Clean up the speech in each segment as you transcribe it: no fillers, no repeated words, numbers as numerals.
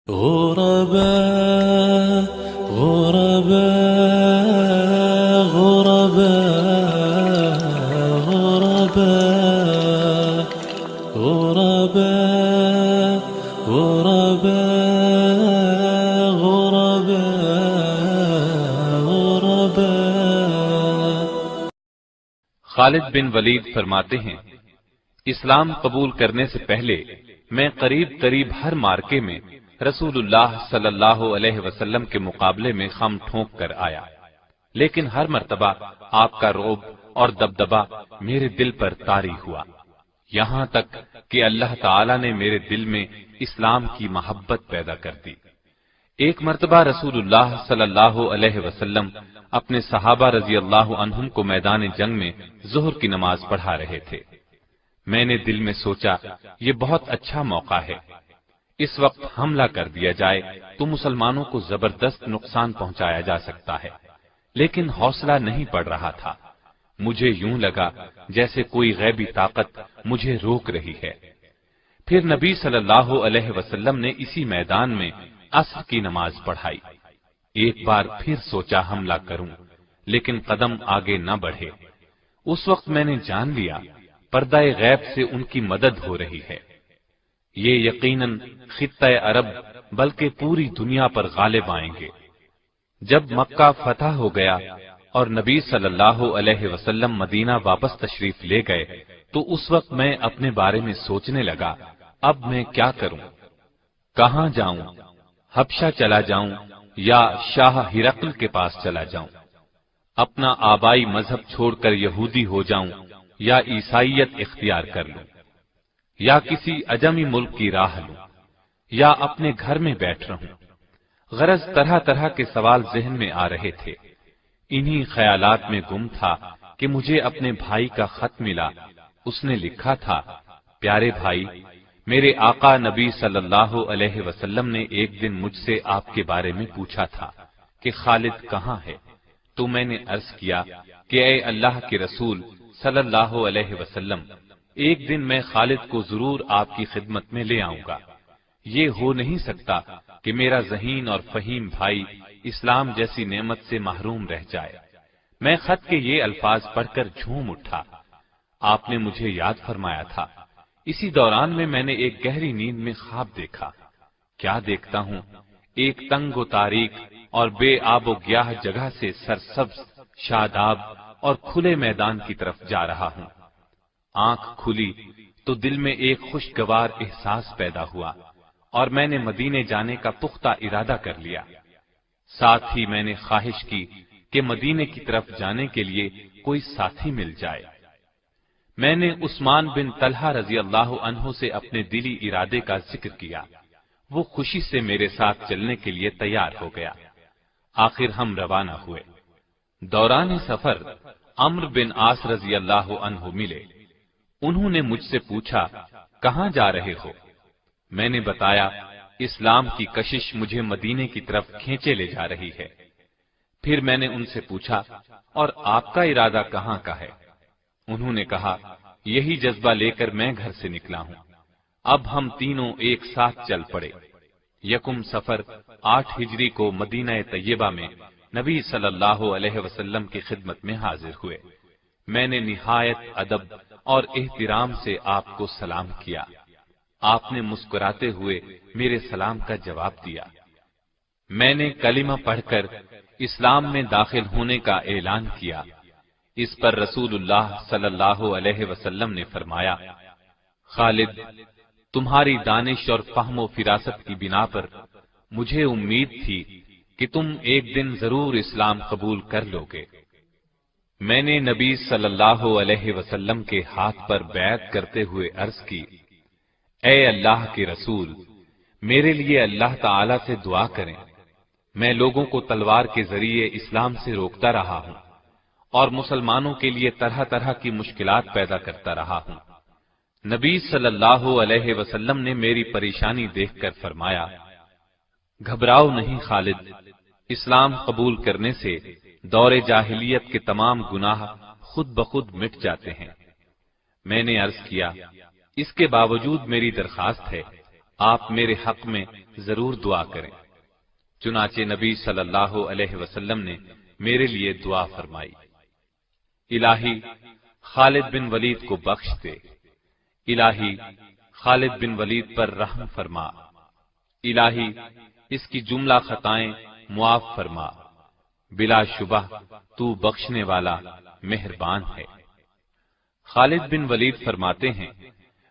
غرباء غرباء غرباء غرباء غرباء غرباء غرباء. خالد بن ولید فرماتے ہیں، اسلام قبول کرنے سے پہلے میں قریب قریب ہر مارکے میں رسول اللہ صلی اللہ علیہ وسلم کے مقابلے میں خم ٹھونک کر آیا، لیکن ہر مرتبہ آپ کا رعب اور دبدبا میرے دل پر طاری ہوا، یہاں تک کہ اللہ تعالی نے میرے دل میں اسلام کی محبت پیدا کر دی۔ ایک مرتبہ رسول اللہ صلی اللہ علیہ وسلم اپنے صحابہ رضی اللہ عنہم کو میدان جنگ میں ظہر کی نماز پڑھا رہے تھے۔ میں نے دل میں سوچا یہ بہت اچھا موقع ہے، اس وقت حملہ کر دیا جائے تو مسلمانوں کو زبردست نقصان پہنچایا جا سکتا ہے، لیکن حوصلہ نہیں پڑ رہا تھا۔ مجھے یوں لگا جیسے کوئی غیبی طاقت مجھے روک رہی ہے۔ پھر نبی صلی اللہ علیہ وسلم نے اسی میدان میں عصر کی نماز پڑھائی۔ ایک بار پھر سوچا حملہ کروں، لیکن قدم آگے نہ بڑھے۔ اس وقت میں نے جان لیا پردہ غیب سے ان کی مدد ہو رہی ہے۔ یہ یقیناً خطہ عرب بلکہ پوری دنیا پر غالب آئیں گے۔ جب مکہ فتح ہو گیا اور نبی صلی اللہ علیہ وسلم مدینہ واپس تشریف لے گئے تو اس وقت میں اپنے بارے میں سوچنے لگا، اب میں کیا کروں، کہاں جاؤں، حبشہ چلا جاؤں یا شاہ ہرقل کے پاس چلا جاؤں، اپنا آبائی مذہب چھوڑ کر یہودی ہو جاؤں یا عیسائیت اختیار کر لوں، یا کسی اجمی ملک کی راہ لوں، یا اپنے گھر میں بیٹھ رہوں۔ غرض طرح طرح کے سوال ذہن میں آ رہے تھے۔ انہی خیالات میں گم تھا کہ مجھے اپنے بھائی کا خط ملا۔ اس نے لکھا تھا، پیارے بھائی، میرے آقا نبی صلی اللہ علیہ وسلم نے ایک دن مجھ سے آپ کے بارے میں پوچھا تھا کہ خالد کہاں ہے؟ تو میں نے عرض کیا کہ اے اللہ کے رسول صلی اللہ علیہ وسلم، ایک دن میں خالد کو ضرور آپ کی خدمت میں لے آؤں گا۔ یہ ہو نہیں سکتا کہ میرا ذہین اور فہیم بھائی اسلام جیسی نعمت سے محروم رہ جائے۔ میں خط کے یہ الفاظ پڑھ کر جھوم اٹھا۔ آپ نے مجھے یاد فرمایا تھا۔ اسی دوران میں نے ایک گہری نیند میں خواب دیکھا۔ کیا دیکھتا ہوں، ایک تنگ و تاریک اور بے آب و گیاہ جگہ سے سرسبز، شاداب اور کھلے میدان کی طرف جا رہا ہوں۔ آنکھ کھلی تو دل میں ایک خوشگوار احساس پیدا ہوا اور میں نے مدینے جانے کا پختہ ارادہ کر لیا۔ ساتھ ہی میں نے خواہش کی کہ مدینے کی طرف جانے کے لیے کوئی ساتھی مل جائے۔ میں نے عثمان بن طلحہ رضی اللہ عنہ سے اپنے دلی ارادے کا ذکر کیا۔ وہ خوشی سے میرے ساتھ چلنے کے لیے تیار ہو گیا۔ آخر ہم روانہ ہوئے۔ دوران سفر عمرو بن عاص رضی اللہ عنہ ملے۔ انہوں نے مجھ سے پوچھا، کہاں جا رہے ہو؟ میں نے بتایا، اسلام کی کشش مجھے مدینے کی طرف کھینچے لے جا رہی ہے۔ پھر میں نے ان سے پوچھا، اور آپ کا ارادہ کہاں کا ہے؟ انہوں نے کہا، یہی جذبہ لے کر میں گھر سے نکلا ہوں۔ اب ہم تینوں ایک ساتھ چل پڑے۔ یکم سفر 8 ہجری کو مدینہ طیبہ میں نبی صلی اللہ علیہ وسلم کی خدمت میں حاضر ہوئے۔ میں نے نہایت ادب اور احترام سے آپ کو سلام کیا۔ آپ نے مسکراتے ہوئے میرے سلام کا جواب دیا۔ میں نے کلمہ پڑھ کر اسلام میں داخل ہونے کا اعلان کیا۔ اس پر رسول اللہ صلی اللہ علیہ وسلم نے فرمایا، خالد، تمہاری دانش اور فہم و فراست کی بنا پر مجھے امید تھی کہ تم ایک دن ضرور اسلام قبول کر لو گے۔ میں نے نبی صلی اللہ علیہ وسلم کے ہاتھ پر بیعت کرتے ہوئے عرض کی، اے اللہ کے رسول، میرے لیے اللہ تعالی سے دعا کریں۔ میں لوگوں کو تلوار کے ذریعے اسلام سے روکتا رہا ہوں اور مسلمانوں کے لیے طرح طرح کی مشکلات پیدا کرتا رہا ہوں۔ نبی صلی اللہ علیہ وسلم نے میری پریشانی دیکھ کر فرمایا، گھبراؤ نہیں خالد، اسلام قبول کرنے سے دور جاہلیت کے تمام گناہ خود بخود مٹ جاتے ہیں۔ میں نے عرض کیا، اس کے باوجود میری درخواست ہے آپ میرے حق میں ضرور دعا کریں۔ چنانچہ نبی صلی اللہ علیہ وسلم نے میرے لیے دعا فرمائی، الہی خالد بن ولید کو بخش دے، الہی خالد بن ولید پر رحم فرما، الہی اس کی جملہ خطائیں معاف فرما، بلا شبہ تو بخشنے والا مہربان ہے۔ خالد بن ولید فرماتے ہیں،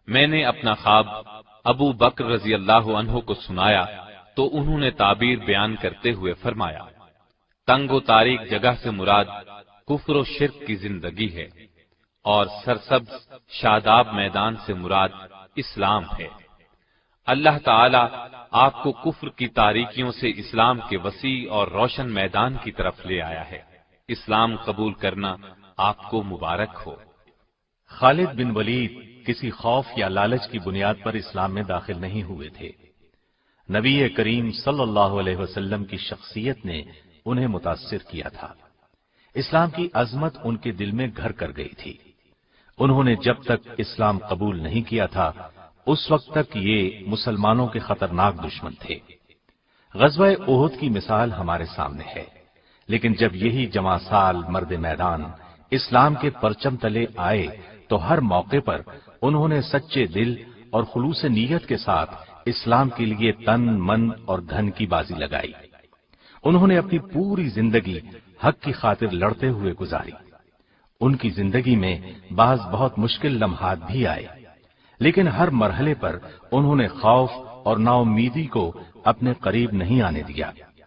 میں نے اپنا خواب ابو بکر رضی اللہ عنہ کو سنایا تو انہوں نے تعبیر بیان کرتے ہوئے فرمایا، تنگ و تاریک جگہ سے مراد کفر و شرک کی زندگی ہے، اور سرسبز شاداب میدان سے مراد اسلام ہے۔ اللہ تعالی آپ کو کفر کی تاریکیوں سے اسلام کے وسیع اور روشن میدان کی طرف لے آیا ہے، اسلام قبول کرنا آپ کو مبارک ہو۔ خالد بن ولید کسی خوف یا لالچ کی بنیاد پر اسلام میں داخل نہیں ہوئے تھے۔ نبی کریم صلی اللہ علیہ وسلم کی شخصیت نے انہیں متاثر کیا تھا، اسلام کی عظمت ان کے دل میں گھر کر گئی تھی۔ انہوں نے جب تک اسلام قبول نہیں کیا تھا اس وقت تک یہ مسلمانوں کے خطرناک دشمن تھے۔ غزوہ احد کی مثال ہمارے سامنے ہے، لیکن جب یہی جمع سال مرد میدان اسلام کے پرچم تلے آئے تو ہر موقع پر انہوں نے سچے دل اور خلوص نیت کے ساتھ اسلام کے لیے تن من اور دھن کی بازی لگائی۔ انہوں نے اپنی پوری زندگی حق کی خاطر لڑتے ہوئے گزاری۔ ان کی زندگی میں بعض بہت مشکل لمحات بھی آئے، لیکن ہر مرحلے پر انہوں نے خوف اور نا امیدی کو اپنے قریب نہیں آنے دیا۔